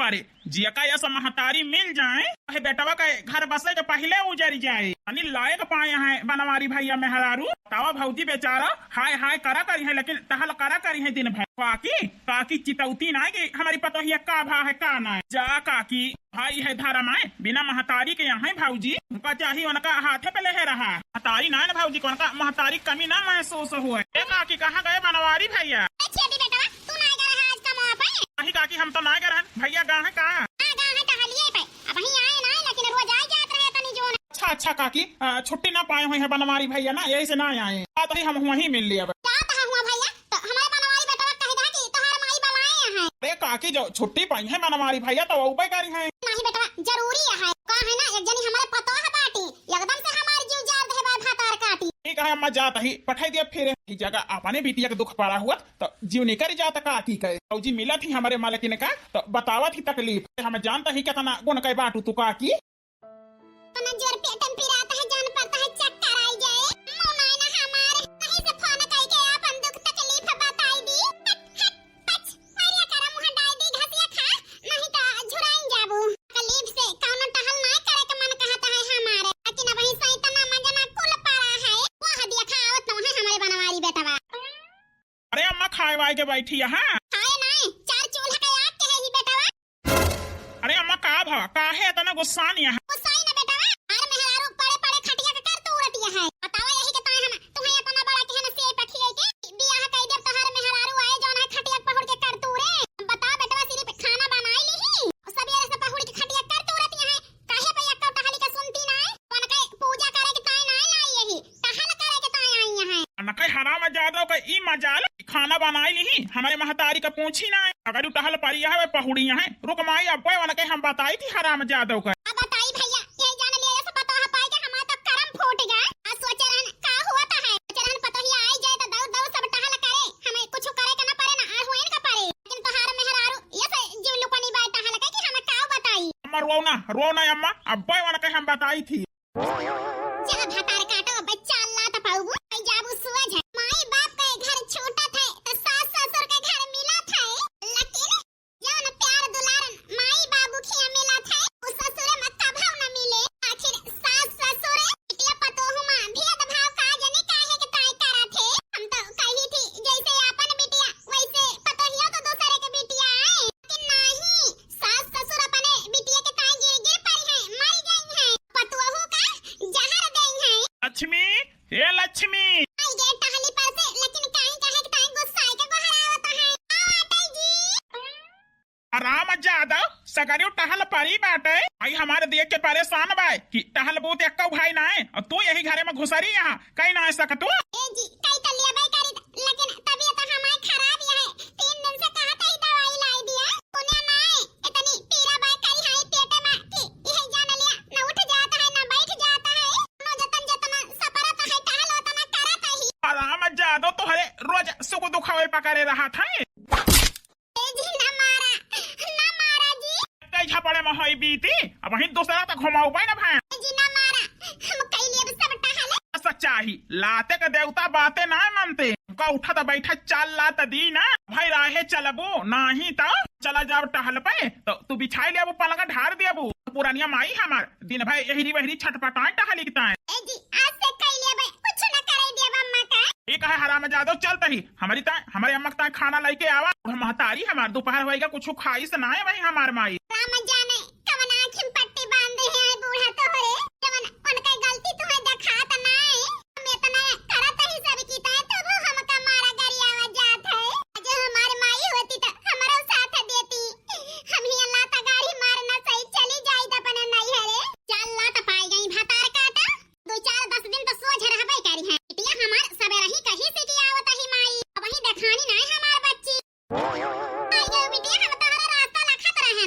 करे जिया का ऐसा महतारी मिल जाए बेटवा का घर बसे के पहले उजर जाए अनि लायक पाए हैं बनवारी भैया मेहरारू तावा भौजी बेचारा हाय हाय करा करी है लेकिन तहल करा करी है दिन भर काकी काकी चितौती ना कि हमारी पतोहिया का भा है का ना जा काकी भाई है धर्म है बिना महतारी के यहाँ भौजी उनका चाहिए उनका हाथे पे ले रहा महतारी ना भौजी को उनका महतारी कमी ना महसूस हुआ काकी कहाँ गए बनवारी भैया काकी हम तो ना गए भैया गाँव है कहाँ अच्छा अच्छा काकी छुट्टी ना पाए हुए हैं बनवारी भैया ना यही से ना आए तो हम वहीं मिल लिया अरे काकी जो छुट्टी पाई है बनवारी भैया तो वो करी है जरूरी है का है ना एक जनी हमारे पतो है बाटी एकदम से हमारी जीव जार दे बा भातार काटी ठीक है अम्मा जाता ही पठाई दिया फिर इस जगह अपने बिटिया का दुख पड़ा हुआ तो जीव निकल जाता काकी कहे फौजी मिला थी हमारे मालिक ने का तो बतावा थी तकलीफ हम जानता ही कितना गुण कई बाटू तू काकी तना जोर पेटन पिराता है जान पड़ता है चक्कर आई जाए मौनाई ना हमारे नहीं से फोन करके अपन दुख तकलीफ बताई दी पच मारिया करा मुंह डाई दी घसिया खा नहीं तो झुराइन जाबू तकलीफ से कौन टहल ना करे के मन कहता है हमारे लेकिन वही सही तना मजना कुल पारा है वो हदिया खावत न है हमारे बनवारी बेटवा अरे अम्मा खाए वाए के बैठी है खाए नहीं चार चूल्हा के आग के है ही बेटवा अरे अम्मा का भा काहे इतना गुस्सा नहीं है मजाल खाना बनाई ली हमारे महतारी का पूछी ना अगर टहल पड़ी है पहुड़ी है रुक माई अब कोई हम बताई थी हराम जादव का बताई भैया ये जान ले ऐसा पता है पाई के हमारा तो करम फूट गया आज सोचे रहन का हुआ था है सोचे रहन पता ही आई जाए तो दौड़ दौड़ सब टहल करे हमें कुछ करे का ना पड़े ना आ हुए का पड़े लेकिन तोहार मेहरारू ये से जीव लुकनी बात टहल के कि हमें का बताई अम्मा रो ना अम्मा अब कोई हम बताई थी जा भातार काटो बच्चा अल्लाह तो पाऊबू जाबू सुअज है माई बाप के घर छोटा थे तो सास ससुर के घर मिला थे लेकिन जौन प्यार दुलारन माई बाबू खिया मिला थे उस ससुर में कभाव न मिले आखिर सास ससुर बिटिया पतोहु मां भेद भाव का जने काहे के ताई करा थे हम तो कही थी जैसे अपन बिटिया वैसे पतोहिया तो दूसरे के बिटिया है लेकिन नहीं सास ससुर अपने बिटिया के ताई गिर गिर पड़ी है मर गई है पतोहु का जहर गई है लक्ष्मी हे लक्ष्मी राम जादव सगरियो टहल परी बाटे भाई हमारे देख के परेशान बाय कि टहल बहुत एक भाई ना है और तू यही घरे में घुसरी यहाँ कहीं ना सक तू जी कई तो लिया भाई करी लेकिन तबीयत हमारी खराब है 3 दिन से कहा था दवाई लाई दिया पुण्य ना है इतनी पीरा भाई करी है पेट में कि यही जान लिया ना उठ जाता है ना बैठ जाता है नो जतन जतन सपरत है टहल होता ना करत ही राम जादव तो हरे रोज सुख दुखावे पकड़े रहा था झपड़े में होई बीती अब वहीं दूसरा तक घुमाऊ पाए ना भाई जी ना मारा हम कई लिए सब टहल सच्चा ही लाते के देवता बातें ना मानते का उठा तो बैठा चल ला तो दी ना भाई राहे चलबो नहीं तो चला जाओ टहल पे तो तू बिछाई ले पलंग ढार दियाबू पुरानिया माई हमार दिन भाई यही वही छटपटाए टहल लिखता है जी आज से कई लिए भाई कुछ न करे दिया अम्मा का एक है हराम जादव चलता ही हमारे अम्मा का खाना लेके आवा महतारी हमार दोपहर होएगा कुछ खाई से ना है भाई हमार माई राम जाने कवन आँखिं पट्टी बांधे हैं बूढ़ा तोहरे जवन उनका गलती तुम्हें दिखात ना है हम इतना करत ही सब कीता है तो वो हमका मारा गरियावा जात है जो हमारी माई होती तो हमारा साथ देती हम ही अल्लाह ता गाड़ी मारना सही चली जाई त अपने नहीं हरे चल ला त पाई गई भातार काटा 2-4-10 दिन तो सोच रहबे करी है बिटिया हमार सबे रही कहीं से की आवत ही माई वही देखानी ना हमार बच्ची आई गो बिटिया हम तोहरे रास्ता लखत रहे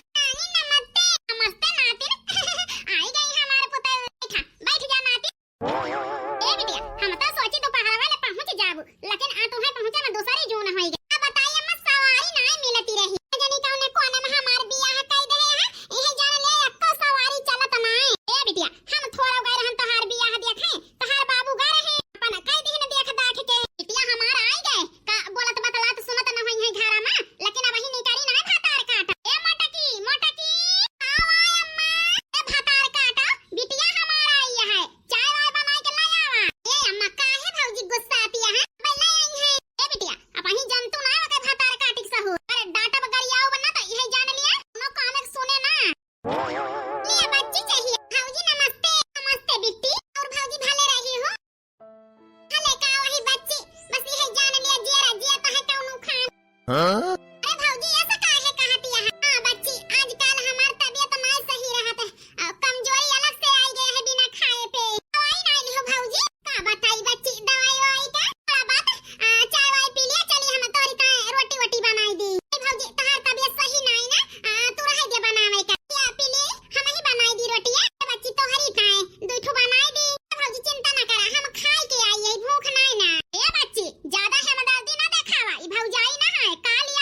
अरे भौजी ऐसा काहे कहती है? हाँ बच्ची, आजकल हमार तबीयत नहीं सही रहत है और कमजोरी अलग से आई गए है बिना खाए पे। दवाई नहीं लियो भौजी। का बताई बच्ची, दवाई का थोड़ा बात चाय वाय पी लिया, चली हम तोरी का रोटी वोटी बनाई दी। भौजी तहार तबीयत सही नहीं ना, तू रह दे बनावे का, या पी ले, हम ही बनाई दी रोटियां। बच्ची तोहरी खाए दुठो बनाई दी। भौजी चिंता ना करा, हम खाए के आई है, भूख नहीं ना। ए बच्ची ज्यादा हमदर्दी ना देखावा, ई भौजाई ना है, काली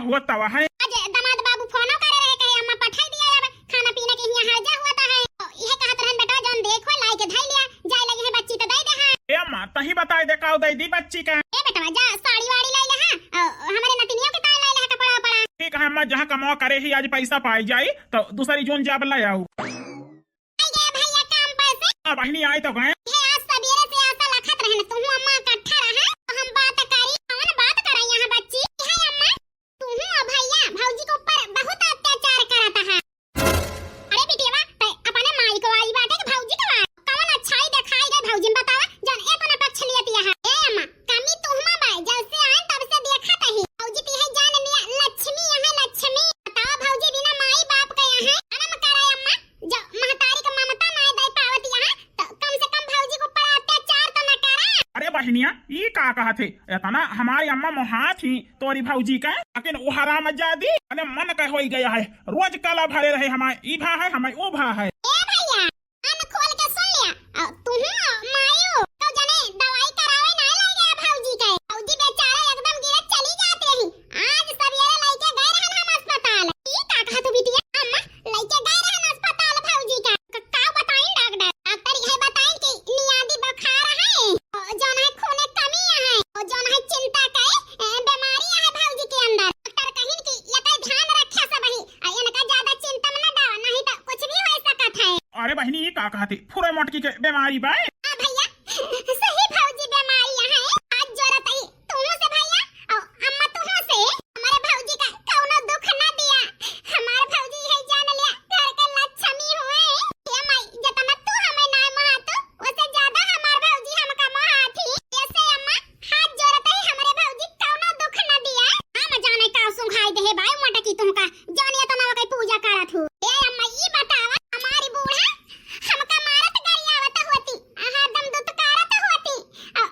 हुआ तवा है। आज दामाद बाबू फोनो करे रहे कहे अम्मा पठाई दिया अब खाना पीना के यहाँ हर्जा हुआ था है यह कहत रहन बेटा जौन देखो लाई के धई लिया जाय लगे है बच्ची तो दे दे हां। ए अम्मा तही बताई दे काऊ दे दी बच्ची का। ए बेटा जा साड़ी वाड़ी ले ले हां हमारे नतिनियों के ताय ले ले कपड़ा पड़ा। ठीक है अम्मा जहाँ कमाओ करे ही आज पैसा पाई जाई तो दूसरी जोन जाब ले आऊ। आई गए भैया काम पर से। बहनी आई तो गए। ये आज सवेरे से आशा लखत रहन तू अम्मा इकट्ठा रहा हम बात करी कौन बात करा यहाँ बच्ची है अम्मा तू भैया भौजी के ऊपर बहुत अत्याचार करता है। अरे बिटिया ते अपने माई को आई बाटे के भौजी के कौन अच्छाई दिखाई गई भौजी बतावा जन ए तने पक्ष लियती है। ए अम्मा कमी तुहमा बाई जब से आए तब से देखत है भौजी ती है जान लिया लक्ष्मी है लक्ष्मी बताओ भौजी बिना माई बाप के यहाँ अनम कराय अम्मा जो महतारी का ममता नहीं दे पावती यहाँ तो कम से कम भौजी के ऊपर अत्याचार तो न करा। अरे बहनिया ये का कहा थे इतना हमारी अम्मा मोहा थी तोरी भौजी का लेकिन वो हराम जादी अरे मन का हो गया है रोज काला भरे रहे हमारे ई भा है हमारे ओ भा है। ए भैया अन खोल के सुन लिया तू मायो तो जने दवाई करावे ना ले गया भौजी के भौजी बेचारे एकदम गिरे चली जाते रही आज सवेरे लेके गए रहन हम अस्पताल। ई का कहा तू बिटिया अम्मा लेके गए रहन अस्पताल भौजी का का बताई डॉक्टर यह बताई कि नियादी बुखार है जौन है खून कमी है और जौन है चिंता के बीमारी है भौजी के अंदर डॉक्टर कहिन कि ये का ध्यान रखे सब ही इनका ज्यादा चिंता में न डाल नहीं तो कुछ भी हो सकत है। अरे बहनी ये का कहा थी फुरे मोटकी के बीमारी बाय हां भैया सही भौजी बीमारी है आज जरूरत है तुम से भैया और अम्मा तुम से हमारे भौजी का कौनो दुख ना दिया हमारे भौजी है जान लिया घर के लक्ष्मी हुए ये माई जतना तू हमें ना महात उससे ज्यादा हमारे भौजी हमका महाथी ऐसे अम्मा हाथ जरूरत है हमारे भौजी कौनो दुख ना दिया हम जाने का सुखाई दे भाई मोटा की तुमका जानिए तो ना कई पूजा करत हो। ए अम्मा ई बतावा हमारी बूढ़ा हमका मारत गरियावत होती हरदम दुत्कारत होती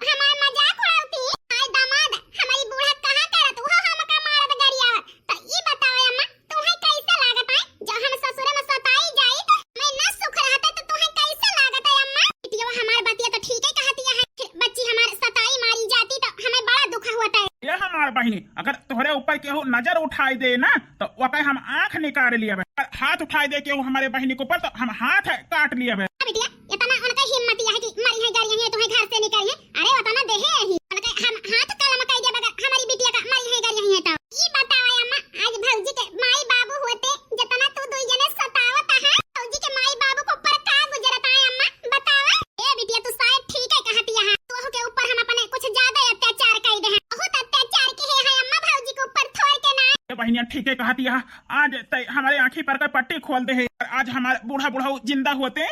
हमार मजाक उड़ावती हाय दामाद हमारी बूढ़ा कहां करत वो हमका मारत गरियावत तो ई बताओ अम्मा तुम्हें कैसे लागत है जब हम ससुर में सताई जाई तो मैं न सुख रहता तो तुम्हें कैसे लागत है अम्मा। बिटिया हमार बातिया तो ठीक है कहती है बच्ची हमार सताई मारी जाती तो हमें बड़ा दुख होता है। ये हमार बहनी अगर तोहरे ऊपर केहू नजर उठाई दे ना तो वह हम आंख निकाल लिया हाथ उठाई दे केहू हमारे बहनी के ऊपर तो हम हाथ काट लिया बिटिया इतना उनका हिम्मत है कि मरी है गाड़ी है तुम्हें घर से निकली है अरे उतना देहे ही उनका हम हाथ कलम कह दे बगैर हमारी बिटिया का मरी है गाड़ी है तो ई बताओ अम्मा आज भौजी के माई बाबू होते जितना तू दुई जने सतावत है भौजी के माई बाबू को ऊपर का गुजरता है अम्मा बताओ। ए बिटिया तू शायद ठीक है कहती है तू के ऊपर हम अपने कुछ ज्यादा अत्याचार कर दे हैं बहुत अत्याचार के है अम्मा भौजी के ऊपर थोड़ के ना। बहनिया ठीक है कहती है आज हमारे आँखी पर का पट्टी खोल दे है आज हमारे बूढ़ा बूढ़ा जिंदा होते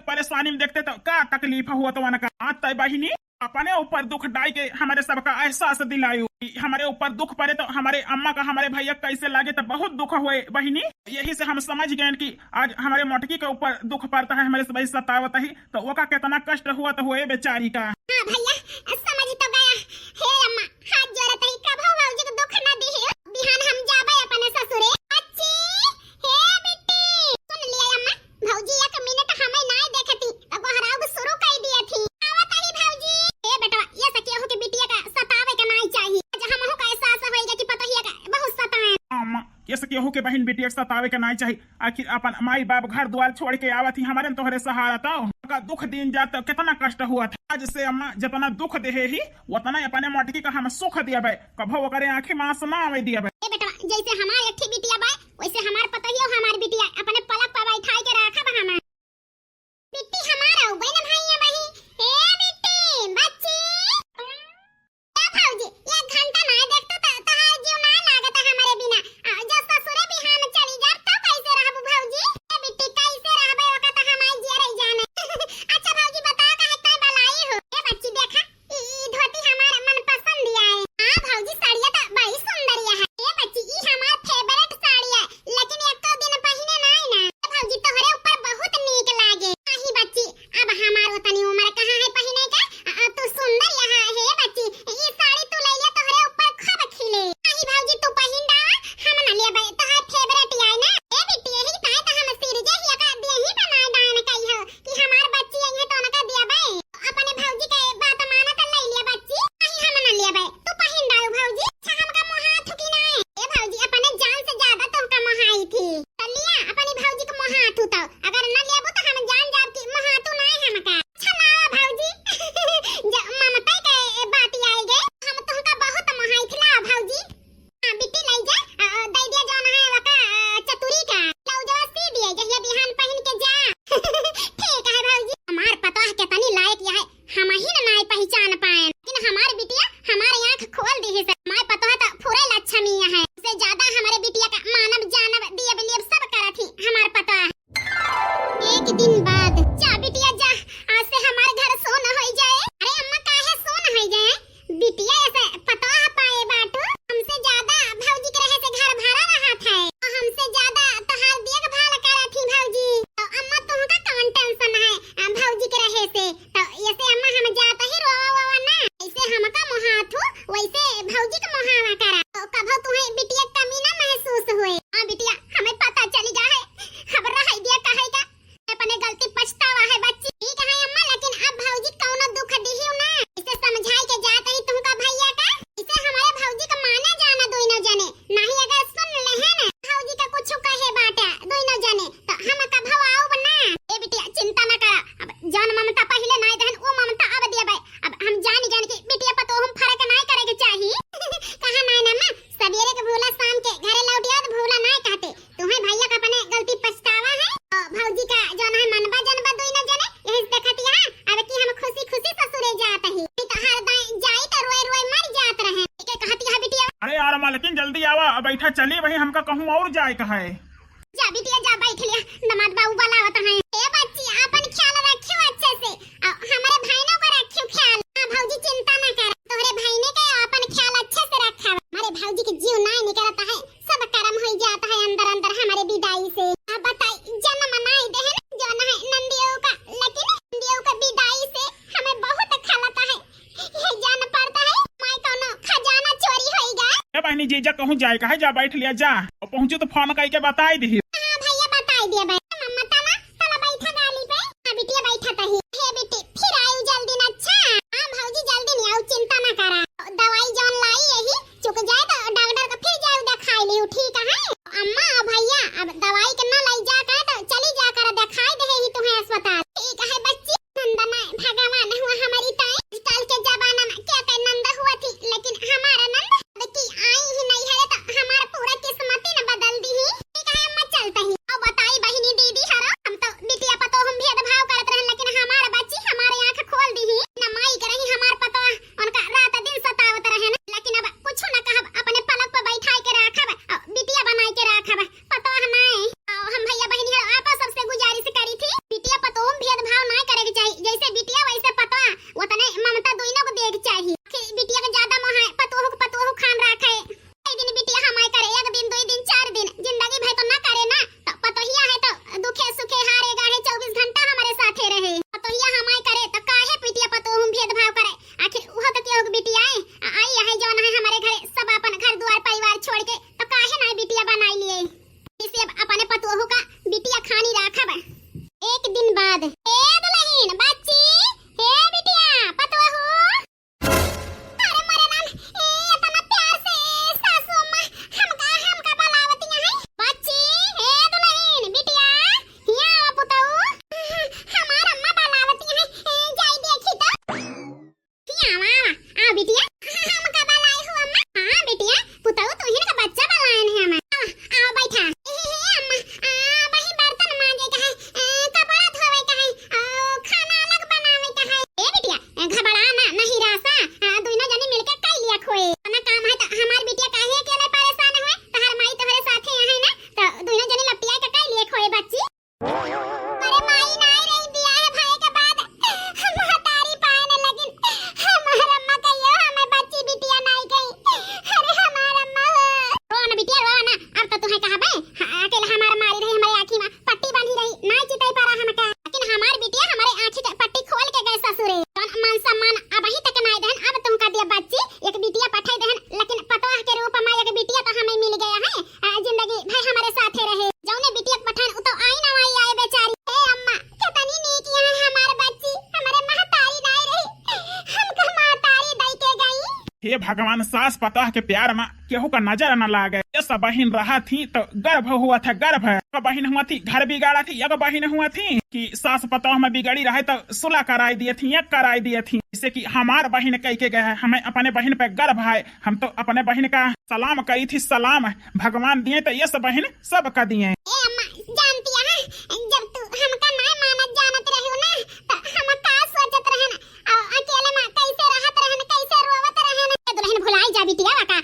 परेशानी में देखते तो क्या तकलीफ हुआ तो उनका आज तय बहिनी अपने ऊपर दुख डाल के हमारे सबका एहसास दिलायू हमारे ऊपर दुख पड़े तो हमारे अम्मा का हमारे भैया कैसे लागे तो बहुत दुख हुए बहिनी यही से हम समझ गए कि आज हमारे मोटकी के ऊपर दुख पड़ता है हमारे सब सतावत ही तो वो का कितना कष्ट हुआ तो हुए बेचारी का। हां भैया समझ तो गया हे अम्मा हाथ जोड़त है कब भौजी को दुख ना दी बिहान हम जाबे अपने ससुरे बच्ची हे बेटी सुन लिया अम्मा भौजी एक मिनट हमें नहीं देखती अब हराब शुरू कर दिया थी आवत ही भौजी। ए बेटा ये सके हो के बिटिया का सतावे का नहीं चाहिए आज हम हो का एहसास होएगा कि पता ही है बहुत सतावे अम्मा कैसे केहू के बहन बेटी एक सतावे के नहीं चाहिए आखिर अपन माई बाप घर द्वार छोड़ के आवत ही हमारे तोहरे सहारा था का दुख दिन जाता कितना कष्ट हुआ था आज से अम्मा जितना दुख दे ही उतना अपने मोटकी का हम सुख दिया भाई कभो करे आंखें मांस ना आवे दिया भाई। ए बेटा जैसे हमारे एक बिटिया बा वैसे हमार पता ही हो हमारी बिटिया अपने पलक पर बैठाई के रखा बा हमार बिट्टी हमारा हो बहन भाई है बही हे बिट्टी बच्ची ए भौजी एक घंटा ना देखतो तो तहार जीव ना लागत हमारे बिना जब ससुरे बिहान चली जा तो कैसे रहबू भौजी ए बिट्टी कैसे रहबे ओका तो हमार जे रही जाने अच्छा भौजी बता काहे तय बलाई हो ए बच्ची देखा ई धोती हमार मन पसंद दिया है हां भौजी साड़िया तो बड़ी सुंदर है ए बच्ची ई हमार फेवरेट साड़ी है है चलिए वही हमका कहूँ और जाए का है। जा बिटिया जा बैठ लिया, दामाद बाबू वाला होता है। ए बच्ची अपन ख्याल रखियो अच्छे से, हमारे भाईनों को रखियो ख्याल। हां भौजी चिंता ना कर, तोहरे भाईने के अपन ख्याल अच्छे से रखा। हमारे भौजी के जीव ना निकलता है, सब कर्म हो जाता है अंदर अंदर हमारे विदाई से। अब बताई जन्म मनाई देहन जो ना है नंदियों का, लेकिन नंदियों का विदाई से हमें बहुत खलता है। ये जान पड़ता है मैं कोनो खजाना चोरी होईगा। ए बहनी जीजा कहूँ जाए का है, जा बैठ लिया जा, और पहुँचो तो फोन करके बताई दी। हां भैया बताई दिया भाई। मम्मा ताला ताला बैठा गाली पे। हां बिटिया बैठा तही। हे बेटी फिर आयु जल्दी न। अच्छा हां भौजी जल्दी नहीं आऊ, चिंता ना करा। दवाई जौन लाई यही चुक जाए तो डॉक्टर का फिर जाऊ दिखाई लियो, ठीक है। अम्मा भैया अब दवाई के ना लाई जा कर तो चली जा कर दिखाई दे ही तुम्हें अस्पताल, ठीक है बच्ची। नंदना भगवान हुआ हमारी ताई, कल के जमाना में क्या कह नंद हुआ थी, लेकिन हमारा नंद की आई ही नहीं है तो हमारा पूरा किस्मत ही न बदल दी ही, ठीक है अम्मा चलते ही। अब बताई बहिनी दीदी हरो हम तो बिटिया पतो हम भेदभाव करत रहन, लेकिन हमारा बच्ची हमारे आंख खोल दी ही। न माई करही हमार पतो उनका रात दिन सतावत रहन, लेकिन अब कुछ न कहब, अपने पलक पे बैठाई के रखब, बिटिया बनाई के रखब, पतो है नहीं। हम भैया बहिनी हरो आपस सबसे गुजारिश करी थी बिटिया पतो हम भेदभाव ना करे के चाहिए, जैसे बिटिया वैसे पतो उतने ममता दोनों को देख चाहिए। बिटिया के ज्यादा मोह है, पतो खान रखे। एक दिन बिटिया हमाय करे, एक दिन 2 दिन 4 दिन, जिंदगी भर तो ना करे ना, तो पतोहिया है तो दुखे सुखे हारे गाहे 24 घंटा हमारे साथे रहे। पतोहिया हमाय करे तो काहे बिटिया पतो हम भेदभाव करे, आखिर वो तो क्यों बिटिया आई है जो ना है हमारे घरे, सब अपन घर द्वार परिवार छोड़ के, तो काहे ना बिटिया बनाई लिए। इसे अपने पतोहू का बिटिया खानी राखब। एक दिन बाद ए दुल्हन बच्ची, हे बिटिया पतोहू, अरे मरे नाम इतना प्यार से सासू अम्मा हमका बुलावती है। बच्ची हे दुल्हन बिटिया हिया पुतऊ, हमार अम्मा बुलावती है, जाई देखी तो। हिया मामा आ बिटिया हमका बुलाई हो अम्मा। हां बिटिया पुतऊ तू ही का बच्चा बुलायन है हमें, आओ बैठा। अम्मा वही बर्तन मांजे का है, कपड़ा धोवे का है, खाना अलग बनावे का है। ए बिटिया घबरा ना, नहीं रासा, दोनों जने मिलके कर लिया खोए ना काम है। तो हमार बिटिया काहे अकेले परेशान हुए, तहर माई तोहरे साथे है ना, तो दोनों जने लपटिया के कर लिए खोए बच्ची। अरे माई नहीं रही दिया है भाई के बाद महतारी पाए न, लेकिन हमार अम्मा कहियो हमें बच्ची बिटिया नहीं गई। अरे हमार अम्मा रो ना बिटिया रो ना, अब तो तुम्हें कहबे अकेले हमार मारी रही, हमारे आंखी में पट्टी बांधी रही, नहीं चिताई पारा हमका, लेकिन हमार बिटिया हमारे आंखी के पट्टी खोल के गए ससुरे। मान सम्मान अब ही तक नहीं देहन, अब तुमका दिया बच्ची एक बिटिया पठाई देहन, लेकिन पतोह के रूप में एक बिटिया तो हमें मिल गया है, जिंदगी भर हमारे साथे रहे। जौने बिटिया पठान तो आई ना आई आए बेचारी। ए अम्मा कितनी नीक है हमार बच्ची, हमारे महतारी नहीं रही, हमको महतारी दई के गई। हे भगवान सास पतोह के प्यार में केहू का नजर न लागे। ये सब बहन रहा थी तो गर्भ हुआ था, गर्भ बहन हुआ थी घर बिगाड़ा थी, एक बहन हुआ थी कि सास पतोह में बिगड़ी रहे तो सुलह कराई दिए थी, एक कराई दिए थी, जिससे कि हमार बहन कह के गए, हमें अपने बहन पे गर्व है, हम तो अपने बहन का सलाम करी थी, सलाम भगवान दिए तो ये सब बहन सब का दिए। जानती है जब तू हमका नहीं मानत जानत रही ना, तो हम का सोचत रहन, अकेले में कैसे रहत रहन, कैसे रोवत रहन। दुल्हन भुलाई जा बिटिया का,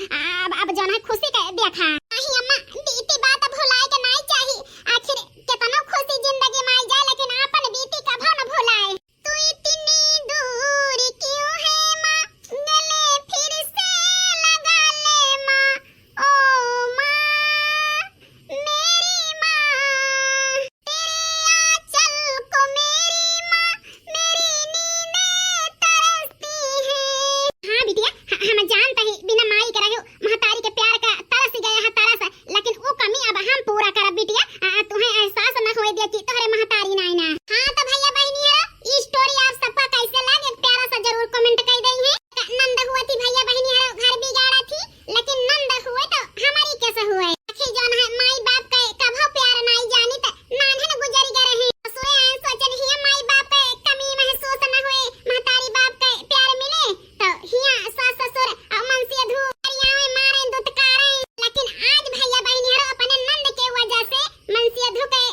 अब जौन है खुशी के देखा। नहीं अम्मा बीती बात भुलाए के नहीं चाहिए, आखिर कितना खुशी जिंदगी में आई जाए, लेकिन अपन बीती कभो न भुलाए। तू इतनी दूर क्यों है माँ, गले फिर से लगा ले माँ, ओ माँ मेरी माँ, तेरे आंचल को मेरी माँ, मेरी नींदें तरसती हैं। हाँ बिटिया हम जानते ही बिना माई के रहो महतारी के प्यार का तरस गया है तरस, लेकिन वो कमी अब हम पूरा करब बिटिया, तुम्हें एहसास न होए दे कि तोहरे महतारी नहीं ना। हाँ तो भैया बहनी ये स्टोरी आप सबका कैसे लगे प्यारा सा जरूर कमेंट कर देंगे। नंद हुआ थी भैया बहनी घर बिगाड़ा थी, लेकिन नंद हुए तो हमारी कैसे हुए, आखिर जौन है माई बाप का कभो प्यार नहीं जानी तो नानहन गुजर गए रहे, सोचन हिया माई बाप का कमी महसूस न हुए, महतारी बाप का प्यार मिले तो हिया सास ससुर मनसी धू परियावे मारे दुत्कारे, लेकिन आज भैया बहनी अपने नंद के वजह से मनसी धू के